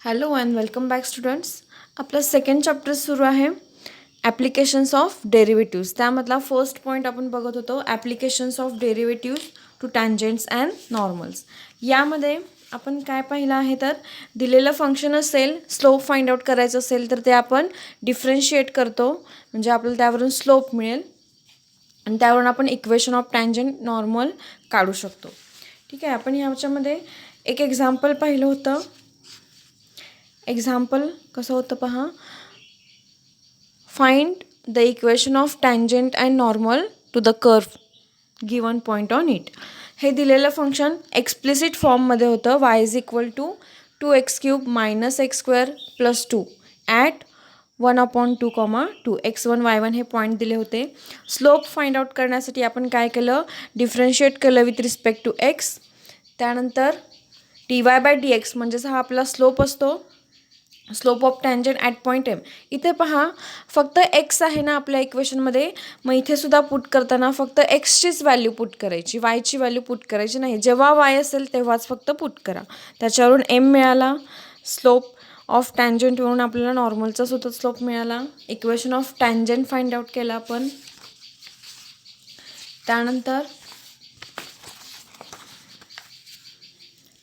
Hello and welcome back students. आपलं second chapter सुरू आहे ॲप्लिकेशन्स ऑफ डेरिव्हेटिव्स. त्यामधला फर्स्ट पॉईंट आपण बघत होतो applications of derivatives to tangents and normals. यामध्ये आपण काय पाहिलं आहे तर दिलेलं फंक्शन असेल, स्लोप फाइंड आउट करायचं असेल तर ते आपण डिफरन्शिएट करतो, म्हणजे आपल्याला त्यावरून स्लोप मिळेल आणि त्यावरून आपण इक्वेशन ऑफ टँजंट नॉर्मल काढू शकतो. ठीक आहे, आपण ह्याच्यामध्ये एक एक्झाम्पल पाहिलं होतं. एक्झाम्पल कसं होतं पहा. Find the equation of tangent and normal to the curve given point on it. हे दिलेलं फंक्शन एक्सप्लिसिट फॉर्ममध्ये होतं. y is equal to 2x³ minus x² plus 2 at 1/2, 2 x1 y1 हे पॉईंट दिले होते. स्लोप फाइंड आउट करण्यासाठी आपण काय केलं, डिफरन्शिएट केलं विथ रिस्पेक्ट टू x. त्यानंतर dy/dx म्हणजेच हा आपला स्लोप असतो, slope of tangent at point M. इथे पहा फक्त एक्स आहे ना आपल्या इक्वेशनमध्ये, मग इथे सुद्धा पुट करताना फक्त एक्सचीच व्हॅल्यू पुट करायची, वायची व्हॅल्यू पुट करायची नाही. जेव्हा वाय असेल तेव्हाच फक्त पुट करा. त्याच्यावरून एम मिळाला. स्लोप ऑफ टँजंटवरून आपल्याला नॉर्मलचा सुद्धा स्लोप मिळाला. Equation of tangent find out केला आपण. त्यानंतर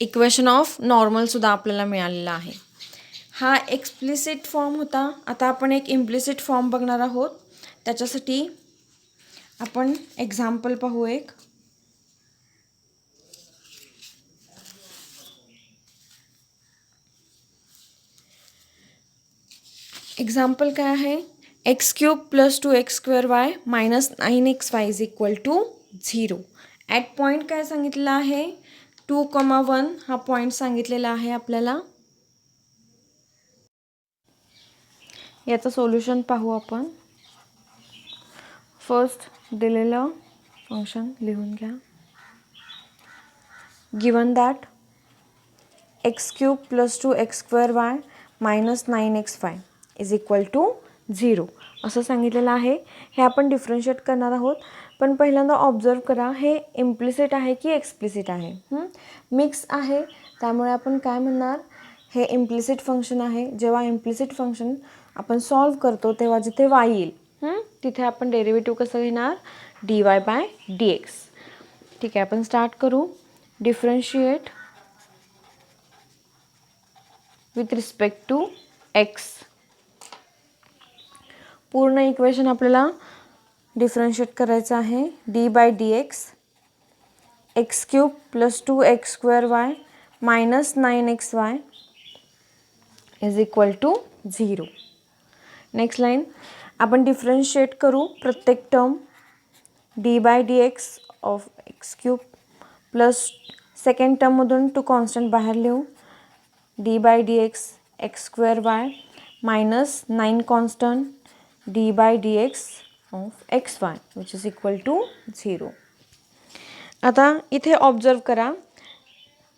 इक्वेशन ऑफ नॉर्मलसुद्धा आपल्याला मिळालेला आहे. हा एक्सप्लिसिट फॉर्म होता. आता आपण एक इम्प्लिसिट फॉर्म बघणार आहोत. त्याच्यासाठी आपण एक्झाम्पल पाहू एक. एक्झाम्पल काय आहे, x³ plus 2x² minus 9xy is equal to 0. At point काय सांगितलेलं आहे, 2,1 हा पॉईंट सांगितलेला आहे आपल्याला. याचं सोल्युशन पाहू आपण. फर्स्ट दिलेलं फंक्शन लिहून घ्या. Given that x³ plus 2x² minus 9xy is equal to 0 असं सांगितलेलं आहे. हे आपण डिफरन्शिएट करणार आहोत. पण पहिल्यांदा ऑब्झर्व करा, हे इम्प्लिसिट आहे की एक्सप्लिसिट आहे. मिक्स आहे, त्यामुळे आपण काय म्हणणार, हे इम्प्लिसिट फंक्शन आहे. जेव्हा इम्प्लिसिट फंक्शन आपण सॉल्व करतो तेव्हा जिथे y येईल तिथे आपण डेरिव्हेटिव्ह कसं घेणार, dy/dx. ठीक आहे, आपण स्टार्ट करू. Differentiate with respect to x. पूर्ण इक्वेशन आपल्याला डिफरन्शिएट करायचं आहे. d/dx x³ plus 2x² minus 9xy is equal to 0. Next line आपण डिफरन्शिएट करू प्रत्येक term. d/dx of x³ plus second टर्ममधून 2 कॉन्स्टंट बाहेर लिहू. d/dx x² minus 9 constant d/dx of xy which is equal to 0. आता इथे ऑब्झर्व करा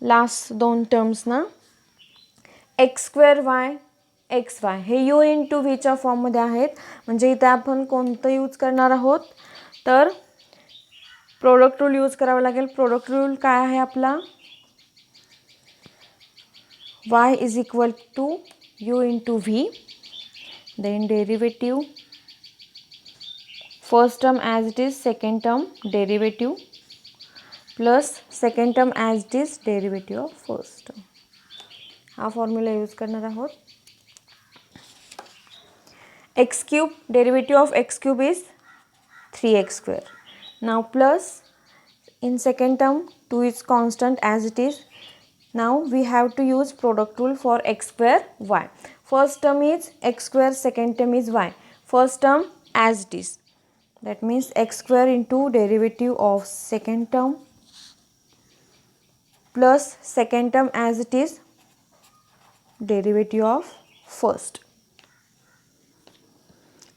last दोन टर्म्स ना, x² xy हे u इंटू व्हीच्या फॉर्ममध्ये आहेत. म्हणजे इथे आपण कोणतं यूज करणार आहोत तर प्रोडक्ट रूल यूज करावा लागेल. प्रोडक्ट रूल काय आहे आपला, y is equal to u into V. Then derivative first term as it is, second term derivative plus second term as it is derivative of first term. हा formula use करणार आहोत. x³ derivative of x³ is 3x². Now plus in second term 2 is constant as it is. Now we have to use product rule for x² y. First term is x², second term is y. First term as it is, that means x² into derivative of second term plus second term as it is derivative of first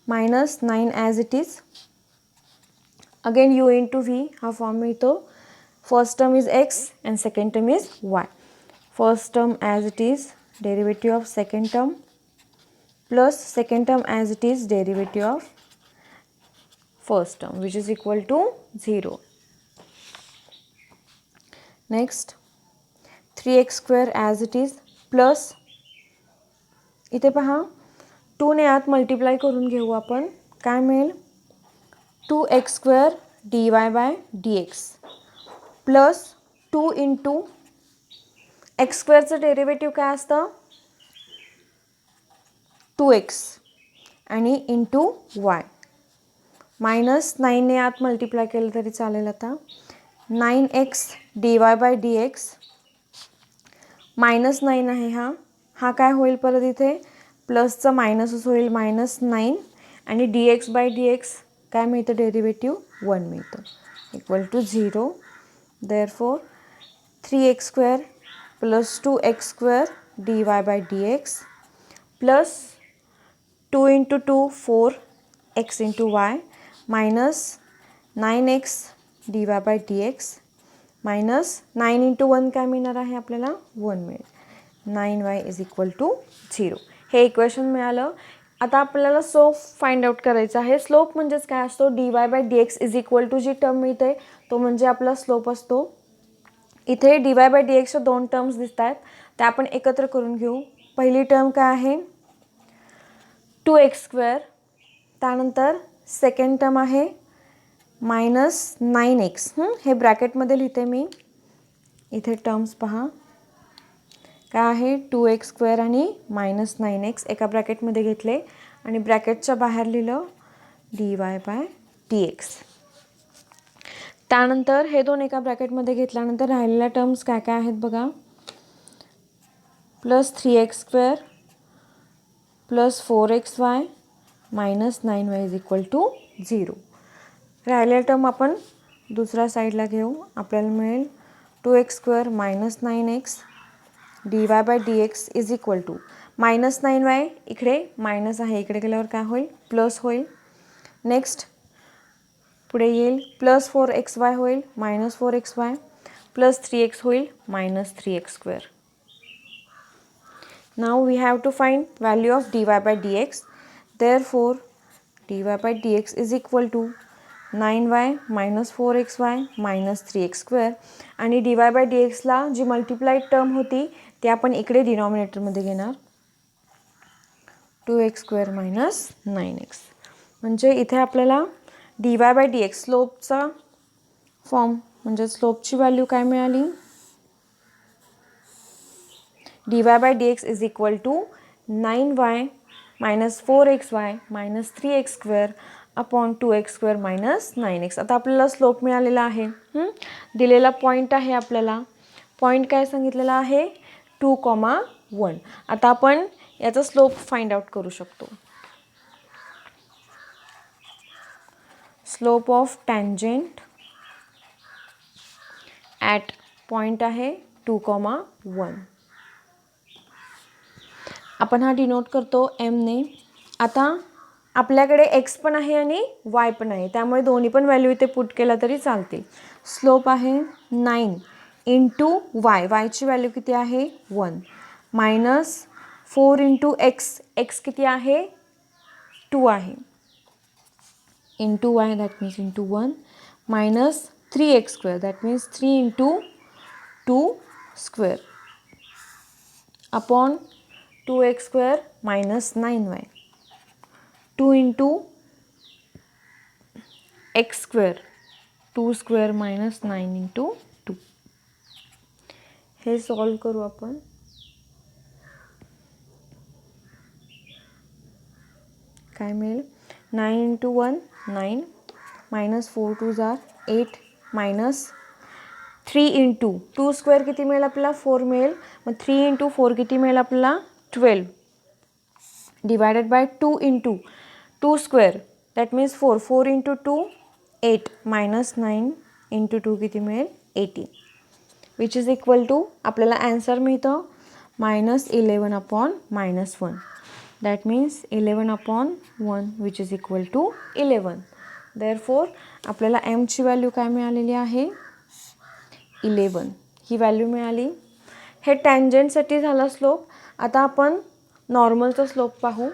minus 9 as it is. Again u into v हा form मिळतो. First term is x and second term is y. First term as it is derivative of second term plus second term as it is derivative of first term which is equal to 0. Next 3x² as it is plus इथे पहा 2 ने आत multiply करून घेऊ आपण. काय मिळेल 2x² dy/dx plus 2 into x² derivative काय असतं 2x आणि इंटू y मायनस 9 ने आत मल्टिप्लाय केलं तरी चालेल. आता 9x dy/dx मायनस 9 आहे हा काय होईल परत इथे प्लसचं मायनसच होईल -9 आणि dx/dx काय मिळतं डेरिव्हेटिव्ह 1 मिळतं equal to 0. Therefore 3x² plus 2x² dy/dx plus 2 into 2 4x into y minus 9x dy/dx minus 9 into 1 काय मिळणार आहे आपल्याला 1 मिळेल. 9y is equal to 0. हे इक्वेशन मिळालं. आता आपल्याला स्लोप फाइंड आउट करायचा आहे. स्लोप म्हणजेच काय असतो dy/dx इज इक्वल टू जी टर्म मिळते तो म्हणजे आपला स्लोप असतो. इथे dy/dxच्या 2 टर्म्स दिसत आहेत त्या आपण एकत्र करून घेऊ. पहिली टर्म काय आहे 2x². त्यानंतर सेकंड टर्म आहे मायनस 9x. हे ब्रॅकेटमध्ये लिहिते मी. इथे टर्म्स पहा काय आहे 2x² आणि मायनस 9x एका ब्रॅकेटमध्ये घेतले आणि ब्रॅकेटच्या बाहेर लिहिलं dy/dx. त्यानंतर हे दोन एका ब्रॅकेटमध्ये घेतल्यानंतर राहिलेल्या टर्म्स काय काय आहेत बघा plus 3x² plus 4xy minus 9y is equal to 0. राहिलेल्या टर्म आपण दुसऱ्या साईडला घेऊ. आपल्याला मिळेल 2x² minus 9x dy/dx is equal to minus 9y इकडे मायनस आहे इकडे गेल्यावर काय होईल प्लस होईल. नेक्स्ट पुढे येईल प्लस 4xy होईल मायनस 4xy प्लस 3x होईल minus 3x². Now we have to find value of dy/dx. Therefore dy/dx is equal to 9y minus 4xy minus 3x² आणि dy/dxला जी मल्टिप्लाइड टर्म होती ती आपण इकडे डिनॉमिनेटरमध्ये घेणार 2x² मायनस 9x. म्हणजे इथे आपल्याला dy/dx स्लोपचा फॉर्म म्हणजे स्लोपची व्हॅल्यू काय मिळाली dy/dx is equal to 9y minus 4xy minus 3x² upon 2x² minus 9x. आता आपल्याला स्लोप मिळालेला आहे. दिलेला पॉईंट आहे आपल्याला. पॉईंट काय सांगितलेला आहे 2,1. आता आपण याचा स्लोप फाइंड आउट करू शकतो. Slope of tangent at point आहे 2,1. आपण हा डिनोट करतो m ने. आता आपल्याकडे x पण आहे आणि y पण आहे त्यामुळे दोन्ही पण व्हॅल्यू इथे पुट केला तरी चालतील. स्लोप आहे 9 इंटू yची व्हॅल्यू किती आहे 1 मायनस 4 इंटू x किती आहे 2 आहे into y that means into 1 minus 3x² that means 3 into 2² upon 2x² minus 9y 2 into x² 2² minus 9 into 2. हे सॉल्व करू आपण. काय मिळेल 9 इंटू 1 9 मायनस 4 2 8 मायनस 3 इंटू 2² किती मिळेल आपल्याला 4 मिळेल. मग 3 इंटू 4 किती मिळेल आपल्याला 12 divided by 2 into 2² that means 4 4 into 2 8 minus 9 into 2 किती मिळेल 18 विच इज इक्वल टू आपल्याला ॲन्सर मिळतं minus 11 upon minus 1 that means 11 upon 1 which is equal to 11. Therefore आपल्याला एमची व्हॅल्यू काय मिळालेली आहे 11 ही व्हॅल्यू मिळाली. हे टँजंटसाठी झाला स्लोप. आता आपण नॉर्मलचा स्लोप पाहू.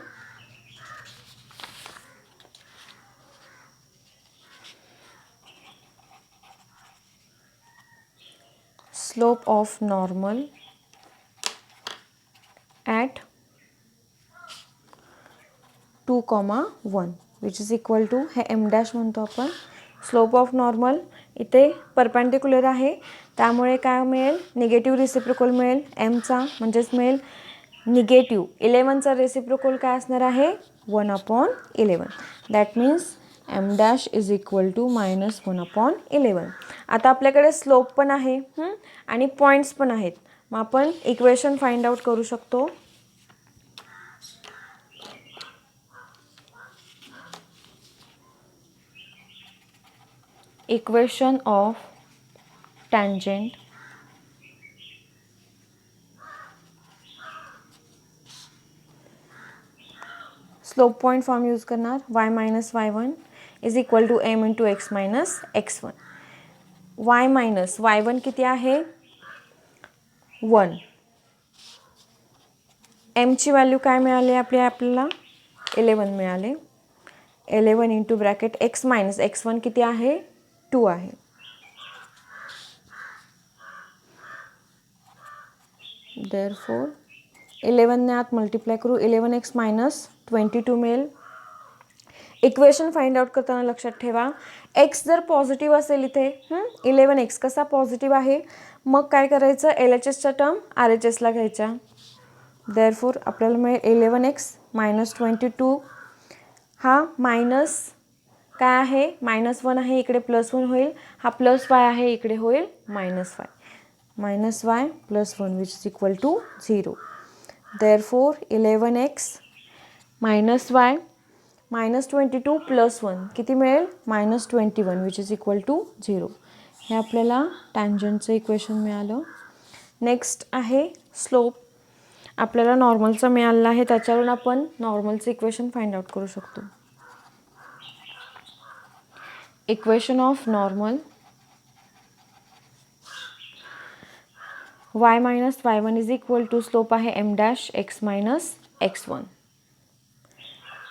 Slope of normal at 2,1 which is equal to हे एम डॅश म्हणतो आपण. स्लोप ऑफ नॉर्मल इथे परपेंडिक्युलर आहे, त्यामुळे काय मिळेल, निगेटिव्ह रेसिप्रोकल मिळेल एमचा, म्हणजेच मिळेल निगेटिव्ह 11चा रेसिप्रोकल काय असणार आहे 1/11. That means M dash is equal to -1/11. आता आपल्याकडे स्लोप पण आहे आणि पॉईंट्स पण आहेत, मग आपण इक्वेशन फाइंड आउट करू शकतो. Equation of tangent slope point form use करणार, y minus y1 is equal to m into x minus x1. y minus y1 किती आहे 1. mची व्हॅल्यू काय मिळाली आपल्याला 11 मिळाले. 11 into bracket x minus x1 किती आहे 2 आहे. देअरफॉर 11 ने आत मल्टिप्लाय करू, 11x मायनस 22 मिळेल. इक्वेशन फाइंड आउट करताना लक्षात ठेवा, x जर पॉझिटिव्ह असेल इथे 11x कसा पॉझिटिव्ह आहे, मग काय करायचं LHSच्या टर्म RHSला घ्यायच्या. देअरफॉर आपल्याला मिळेल 11x मायनस 22. हा मायनस काय आहे -1 आहे, इकडे +1 होईल. हा +y आहे, इकडे होईल -y. -y + 1 which is equal to 0. Therefore 11x minus y minus 22 + 1 किती मिळेल -21 विच इज इक्वल टू 0. हे आपल्याला टँजंटचं इक्वेशन मिळालं. नेक्स्ट आहे स्लोप. आपल्याला नॉर्मलचं मिळालं आहे, त्याच्यावरून आपण नॉर्मलचं इक्वेशन फाइंड आउट करू शकतो. Equation of normal y minus y1 is equal to slope आहे m dash x minus x1.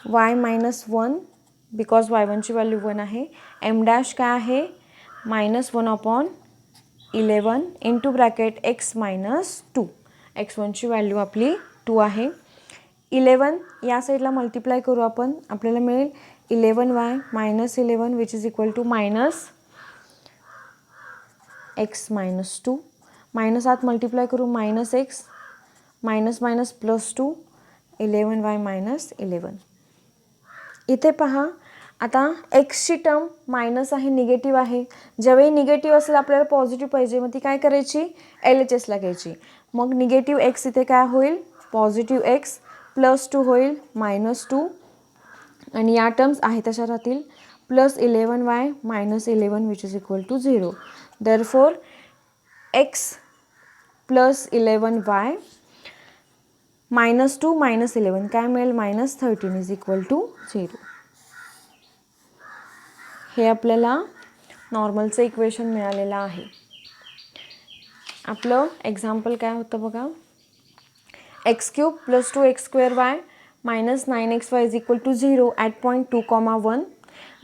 y minus 1 because y1ची व्हॅल्यू 1 आहे. m डॅश काय आहे -1/11 इंटू ब्रॅकेट x मायनस 2. x1ची व्हॅल्यू आपली 2 आहे. 11 या साईडला मल्टिप्लाय करू आपण, आपल्याला मिळेल 11y minus 11 which is equal to minus x minus 2. Minus आत मल्टिप्लाय करू -x minus minus +2 11y minus 11. इथे पहा, आता एक्सची टर्म मायनस आहे, निगेटिव्ह आहे. ज्यावेळी निगेटिव्ह असेल आपल्याला पॉझिटिव्ह पाहिजे, मग ती काय करायची LHSला घ्यायची. मग निगेटिव्ह x इथे काय होईल पॉझिटिव्ह x +2 होईल -2 आणि या टर्म्स आहे तशा राहतील +11y minus 11 which is equal to 0. Therefore x + 11y -2 - 11 काय मिळेल -13 इज इक्वल टू 0. हे आपल्याला नॉर्मलचं इक्वेशन मिळालेलं आहे. आपलं एक्झाम्पल काय होतं बघा, x³ + 2x²y minus 9xy is equal to 0 at point 2,1.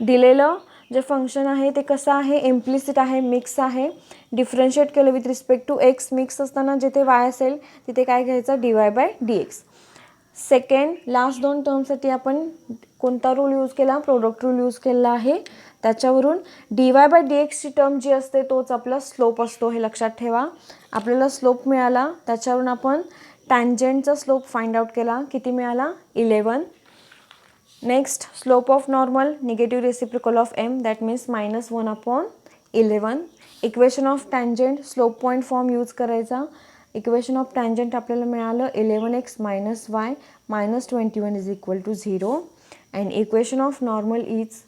दिलेलं जे फंक्शन आहे ते कसं आहे इम्प्लिसिट आहे, मिक्स आहे. डिफरन्शिएट केलं with respect to x, mix असताना जिथे y असेल तिथे काय घ्यायचं dy/dx. सेकंड लास्ट 2 टर्मसाठी आपण कोणता रूल यूज केला प्रोडक्ट रूल यूज केला आहे. त्याच्यावरून dy/dxची टर्म जी असते तोच आपला स्लोप असतो, हे लक्षात ठेवा. आपल्याला स्लोप मिळाला, त्याच्यावरून आपण टँजंटचा स्लोप फाइंड आउट केला, किती मिळाला 11. Next slope of normal negative reciprocal of m that means -1/11. Equation of tangent slope point form use करायचा. इक्वेशन ऑफ टँजंट आपल्याला मिळालं 11x minus y minus 21 is equal to 0 and equation of normal is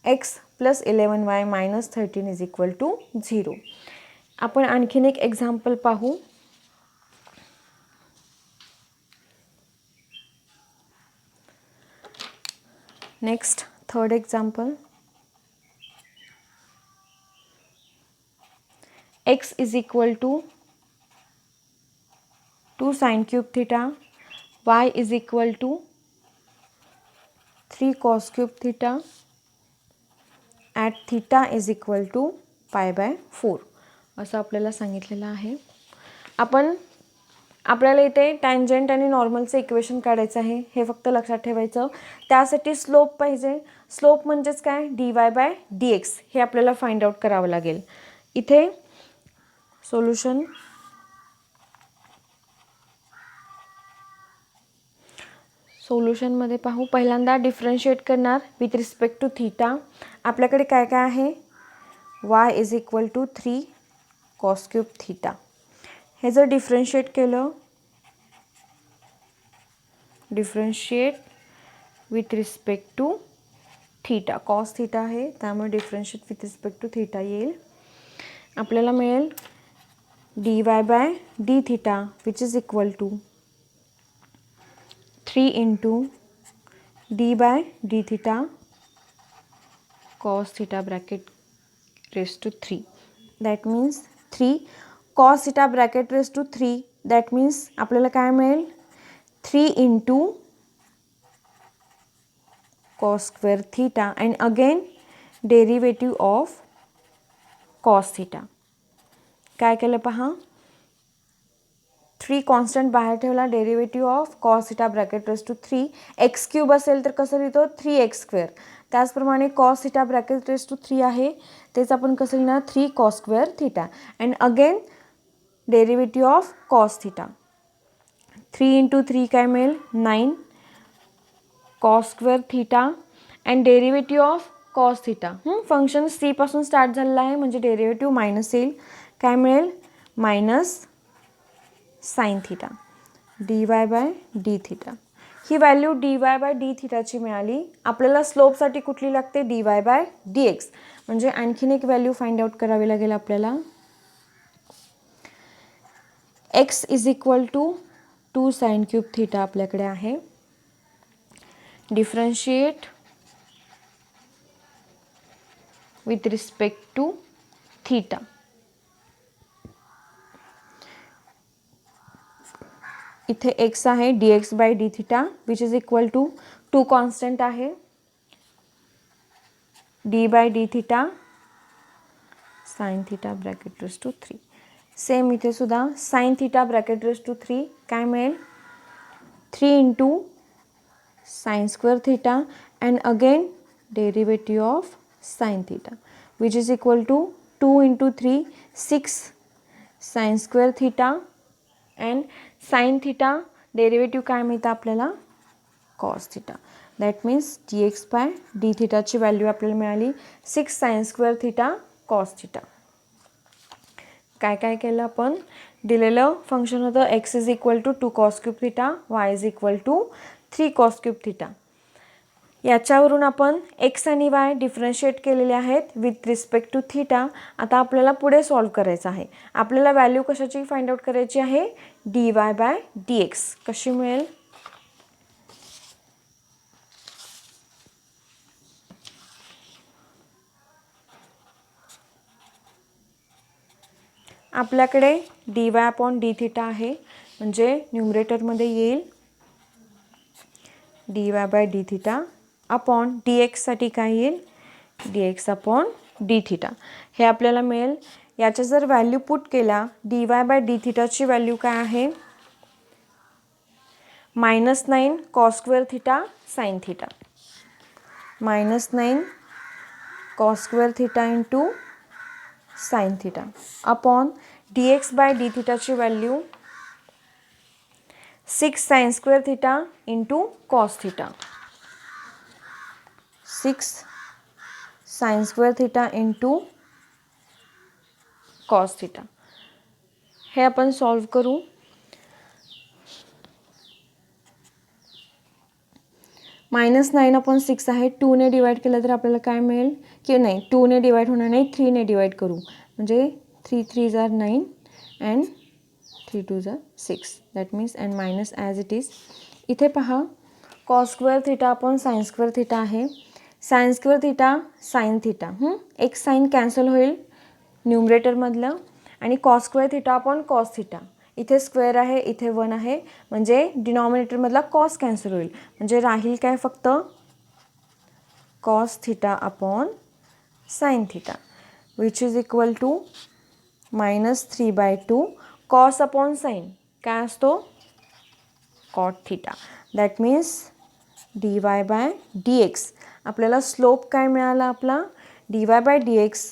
x + 11y minus 13 is equal to 0. आपण आणखीन एक example पाहू. Next third example, x is equal to 2 sin³ theta, y is equal to 3 cos³ at theta is equal to π/4 असं आपल्याला सांगितलेलं आहे. आपण आपल्याला इथे टँजंट आणि नॉर्मलचं इक्वेशन काढायचं आहे, हे फक्त लक्षात ठेवायचं. त्यासाठी स्लोप पाहिजे. स्लोप म्हणजेच काय, dy/dx हे आपल्याला फाइंड आउट करावं लागेल. इथे सोल्युशन सोल्युशनमध्ये पाहू. पहिल्यांदा डिफरन्शिएट करणार विथ रिस्पेक्ट टू थीटा. आपल्याकडे काय काय आहे, y = 3 cos³ थीटा. हे जर डिफरन्शिएट केलं, differentiate with respect to theta, cos theta आहे त्यामुळे differentiate with respect to theta येईल. आपल्याला मिळेल dy/d which is equal to 3 × d/d cos theta bracket raised to 3. That means 3 cos theta bracket raised to 3. That means आपल्याला काय मिळेल, 3 × cos² theta and again derivative of cos theta. काय केलं पहा, 3 constant बाहेर ठेवला, derivative of cos theta bracket raised to 3. x³ असेल तर कसं लिहितो, 3x². त्याचप्रमाणे cos theta bracket raised to 3 आहे, तेच आपण कसं लिहिणार, 3 cos² theta and again derivative of cos theta. 3 × 3 काय मिळेल, 9 cos² theta and derivative of cos theta. Function c पासून स्टार्ट झालेलं आहे म्हणजे डेरिव्हेटिव्ह मायनस येईल. काय मिळेल, मायनस sin theta dy/d. ही व्हॅल्यू dy/d ची मिळाली. आपल्याला स्लोपसाठी कुठली लागते, dy/dx. म्हणजे आणखीन एक व्हॅल्यू फाइंड आउट करावी लागेल आपल्याला. x = 2 sin³ थीटा आपल्याकडे आहे. Differentiate with respect to theta. इथे x आहे dx/d which is equal to 2 constant आहे d/d sin theta bracket raised to 3. Same इथे सुद्धा sin theta bracket raised to 3 काय मिळेल, 3 × sin² theta and again derivative of sin theta which is equal to 2 × 3 6 sin² theta and sin theta derivative काय मिळतं आपल्याला, cos theta. That means dx/d ची value आपल्याला मिळाली 6 sin² theta cos theta. काय काय केलं आपण, दिलेलं फंक्शन होतं x = 2 cos³ theta, y = 3 cos³ theta. याच्यावरून आपण x आणि y डिफरन्शिएट केलेले आहेत विथ रिस्पेक्ट टू थीटा. आता आपल्याला पुढे सॉल्व करायचं आहे. आपल्याला व्हॅल्यू कशाची फाइंड आउट करायची आहे, dy/dx. कशी मिळेल, आपल्याकडे dy/d आहे म्हणजे न्यूमरेटरमध्ये येईल dy/d अपॉन dx साठी काय येईल, dx/d. हे आपल्याला मिळेल. याच्या जर व्हॅल्यू पुट केला, dy/d ची व्हॅल्यू काय आहे, -9 cos² theta sin theta, -9 cos² theta × sin theta upon dx/d ची value 6 sin² theta × cos theta, 6 sin² theta × cos theta. हे आपण सॉल्व करू. -9/6 आहे, 2 ने डिवाइड केलं तर आपल्याला काय मिळेल, की नाही 2 ने डिवाइड होणार नाही, 3 ने डिवाइड करू म्हणजे 3 3 are 9 and 3 2 are 6. That means and minus as it is. इथे पहा cos² theta upon sin² theta आहे. sin² theta sin theta, एक साइन कॅन्सल होईल न्यूमरेटरमधलं आणि cos² theta upon cos theta. इथे स्क्वेअर आहे, इथे 1 आहे म्हणजे डिनॉमिनेटरमधला कॉस कॅन्सल होईल म्हणजे राहील काय, फक्त cos theta upon sin theta which is equal to -3/2 cos upon sin. काय असतो cot theta. That means dy by dx. आपल्याला स्लोप काय मिळाला आपला dy by dx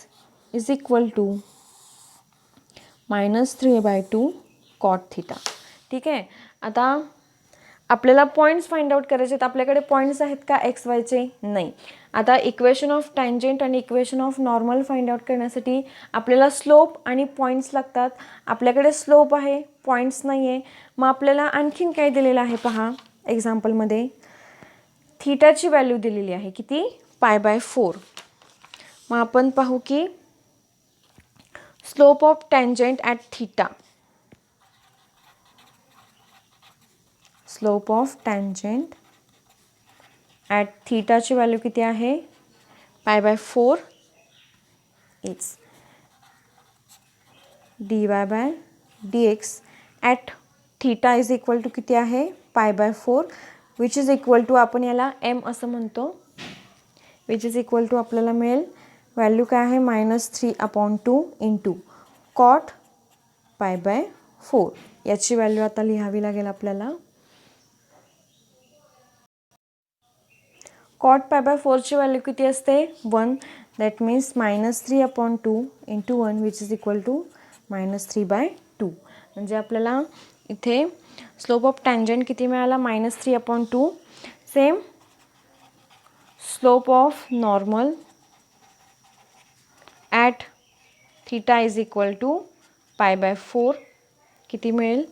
is equal to -3/2 cot theta. ठीक आहे. आता आपल्याला पॉईंट्स फाइंड आउट करायचे आहेत. आपल्याकडे पॉईंट्स आहेत का एक्स वायचे? नाही. आता इक्वेशन ऑफ टँजंट आणि equation of normal find out करण्यासाठी आपल्याला स्लोप आणि पॉईंट्स लागतात. आपल्याकडे स्लोप आहे, पॉईंट्स नाही आहे. मग आपल्याला आणखीन काय दिलेलं आहे पहा एक्झाम्पलमध्ये. थीटाची व्हॅल्यू दिलेली आहे किती π/4. मग आपण पाहू की slope of tangent at theta, slope of tangent at थीटाची व्हॅल्यू किती आहे π/4 is dy by dx at theta is equal to किती आहे π/4 विच इज इक्वल टू आपण याला m असं म्हणतो. विच इज इक्वल टू आपल्याला मिळेल व्हॅल्यू काय आहे -3/2 इंटू कॉट π/4. याची व्हॅल्यू आता लिहावी लागेल आपल्याला. कॉट π/4 ची व्हॅल्यू किती असते 1. That means -3/2 into 1 which is equal to -3/2. म्हणजे आपल्याला इथे स्लोप ऑफ टँजंट किती मिळाला -3/2. Same slope of normal at theta is equal to π/4 किती मिळेल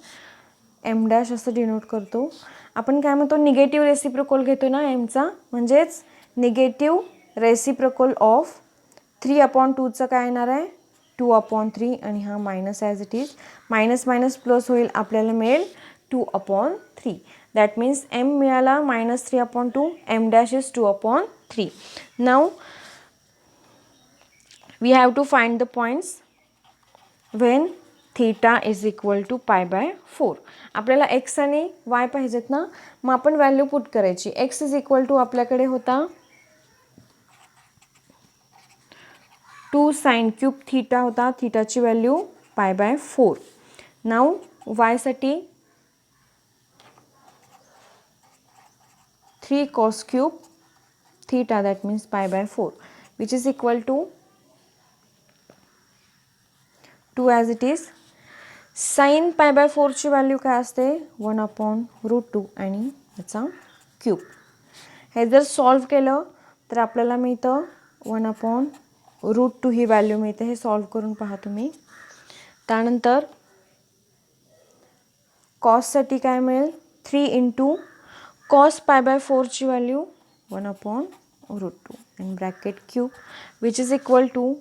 m' असं डिनोट करतो. आपण काय म्हणतो निगेटिव्ह रेसिप्रोकल घेतो ना एमचा, म्हणजेच निगेटिव्ह रेसिप्रोकल ऑफ 3/2चं काय येणार आहे 2/3 आणि हा minus as it is minus minus plus होईल आपल्याला मिळेल 2/3. दॅट मीन्स m मिळाला -3/2 m' is 2/3. Now we have to find the points when theta is equal to π/4. आपल्याला x आणि y पाहिजेत ना, मग आपण व्हॅल्यू पुट करायची. x इज इक्वल टू आपल्याकडे होता 2 sin³ थीटा होता. थीटाची व्हॅल्यू π/4. नाव y साठी 3 cos³ theta that means π/4 which is equal to 2 as it is. Sine π/4 ची व्हॅल्यू काय असते 1/√2 आणि याचा क्यूब. हे जर सॉल्व केलं तर आपल्याला मिळतं 1/√2 ही व्हॅल्यू मिळते. हे सॉल्व करून पहा तुम्ही. त्यानंतर कॉससाठी काय मिळेल 3 इंटू कॉस π/4 ची व्हॅल्यू 1/√2 आणि bracket cube which is equal to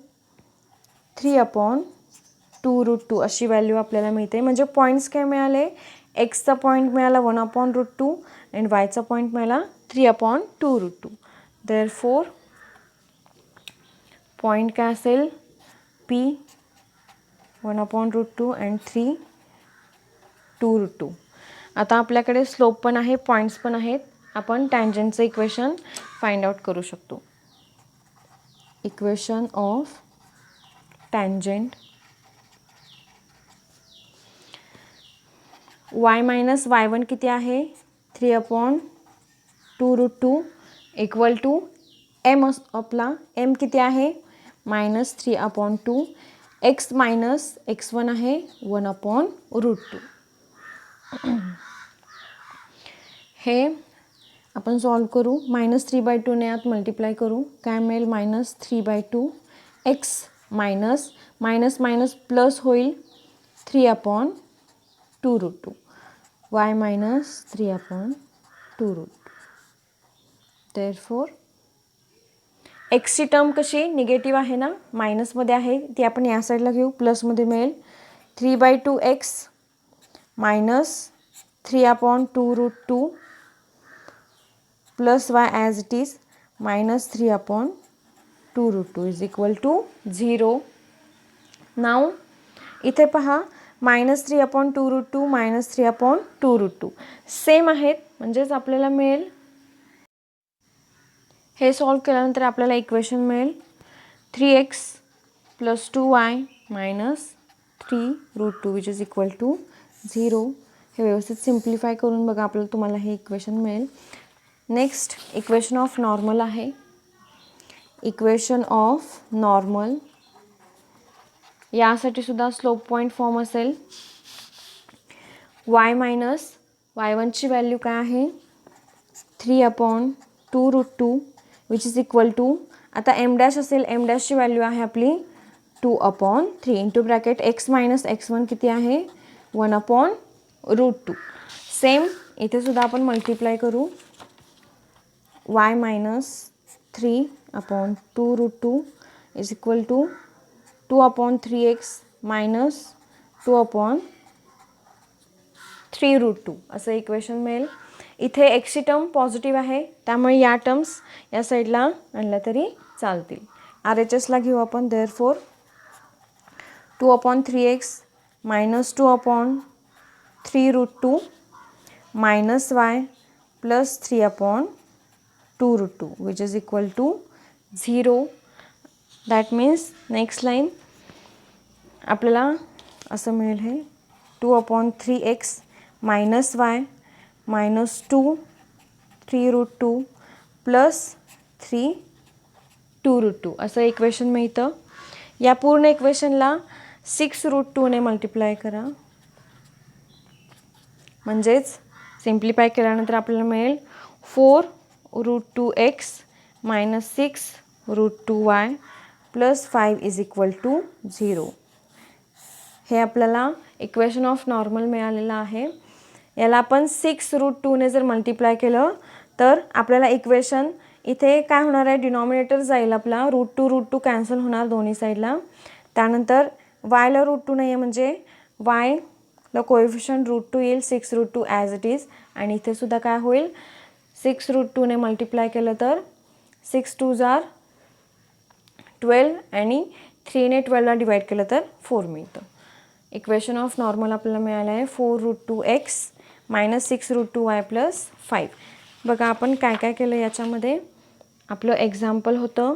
3/2√2 अशी व्हॅल्यू आपल्याला मिळते. म्हणजे पॉईंट्स काय मिळाले एक्सचा पॉईंट मिळाला 1/√2 आणि वायचा पॉईंट मिळाला 3/2√2. देअरफोर पॉईंट काय असेल P 1/√2 अँड 3/2√2. आता आपल्याकडे स्लोप पण आहे, पॉईंट्स पण आहेत. आपण टँजंटचं इक्वेशन फाइंड आउट करू शकतो. Equation of tangent y minus y1 किती आहे 3/2√2 इक्वल टू m आपला m किती आहे -3/2 x मायनस x1 आहे 1/√2. हे आपण सॉल्व करू. -3/2 ने आत मल्टिप्लाय करू. काय मिळेल -3/2 x minus minus minus plus होईल 3/2√2 y मायनस 3/2√2. देअरफोर एक्सची टर्म कशी निगेटिव्ह आहे ना, मायनसमध्ये आहे, ती आपण या साईडला घेऊ. प्लसमध्ये मिळेल 3/2x minus 3/2√2 plus y as it is -3/2√2 is equal to 0. Now इथे पहा -3/2√2 -3/2√2 सेम आहेत, म्हणजेच आपल्याला मिळेल. हे सॉल्व केल्यानंतर आपल्याला इक्वेशन मिळेल 3x + 2y - 3√2 which is equal to 0. हे व्यवस्थित सिम्प्लिफाय करून बघा, आपल्याला तुम्हाला हे इक्वेशन मिळेल. नेक्स्ट इक्वेशन ऑफ नॉर्मल आहे. इक्वेशन ऑफ नॉर्मल यासाठी सुद्धा स्लोप पॉईंट फॉर्म असेल. y मायनस y1ची व्हॅल्यू काय आहे 3/2√2 विच इज इक्वल टू, आता m डॅश असेल, m डॅशची व्हॅल्यू आहे आपली 2/3 into bracket x minus x1 किती आहे 1/√2. सेम इथे सुद्धा आपण मल्टिप्लाय करू. y minus 3/2√2 is equal to 2/3x minus 2/3√2 असं इक्वेशन मिळेल. इथे एक्सची टर्म पॉझिटिव्ह आहे, त्यामुळे या टर्म्स या साईडला आणल्या तरी चालतील. RHSला घेऊ आपण. Therefore 2/3x minus 2/3√2 minus y plus 3/2√2 which is equal to 0. That means next line आपल्याला असं मिळेल, हे 2/3x minus y minus 2/3√2 plus 3/2√2 असं इक्वेशन मिळतं. या पूर्ण इक्वेशनला 6√2 ने मल्टिप्लाय करा, म्हणजेच सिम्प्लिफाय केल्यानंतर आपल्याला मिळेल 4√2x minus 6√2y plus 5 is equal to 0. हे आपल्याला इक्वेशन ऑफ नॉर्मल मिळालेलं आहे. याला आपण 6√2 ने जर मल्टिप्लाय केलं तर आपल्याला इक्वेशन इथे काय होणार आहे, डिनॉमिनेटर जाईल आपला, √2 कॅन्सल होणार दोन्ही साईडला. त्यानंतर yला √2 नाही आहे, म्हणजे yला कोएफिशियंट √2 येईल, 6√2 ॲज इट इज. आणि इथे सुद्धा काय होईल, 6√2 ने मल्टिप्लाय केलं तर 6×2 = 12 आणि 3 ने 12ला डिवाईड केलं तर 4 मिळतं. इक्वेशन ऑफ नॉर्मल आपल्याला मिळालं आहे 4√2x मायनस 6√2y प्लस 5. बघा आपण काय काय केलं याच्यामध्ये. आपलं एक्झाम्पल होतं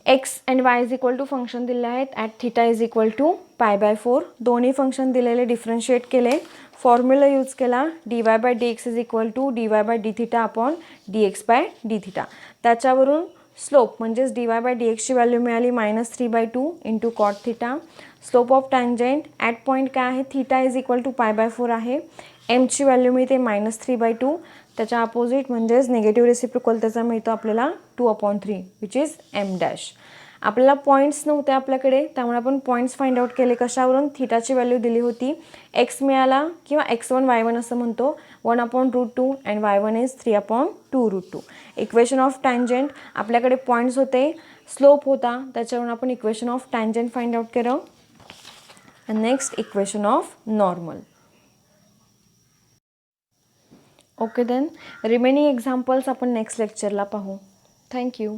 x and y is equal to function दिले आहेत at theta is equal to π/4. दोन्ही फंक्शन दिलेले डिफरन्शिएट केले, फॉर्म्युला यूज केला dy/dx is equal to dy/dθ upon dx/dθ. त्याच्यावरून स्लोप म्हणजेच dy/dxची व्हॅल्यू मिळाली -3/2 into cot theta. Slope of tangent at point काय आहे, थिटा इज इक्वल टू π/4 आहे. एमची व्हॅल्यू मिळते -3/2. त्याच्या अपोजिट म्हणजेच निगेटिव्ह रेसिप्रोकल त्याचा मिळतो आपल्याला 2/3 विच इज m डॅश. आपल्याला पॉईंट्स नव्हते आपल्याकडे, त्यामुळे आपण पॉईंट्स फाइंड आउट केले. कशावरून, थिटाची व्हॅल्यू दिली होती, x मिळाला किंवा x1 y1 असं म्हणतो 1/√2 and y1 is 3/2√2. Equation of tangent आपल्याकडे पॉईंट्स होते, स्लोप होता, त्याच्यावरून आपण equation of tangent find out केलं. Next equation of normal. Okay then remaining examples आपण नेक्स्ट लेक्चरला पाहू. थँक्यू.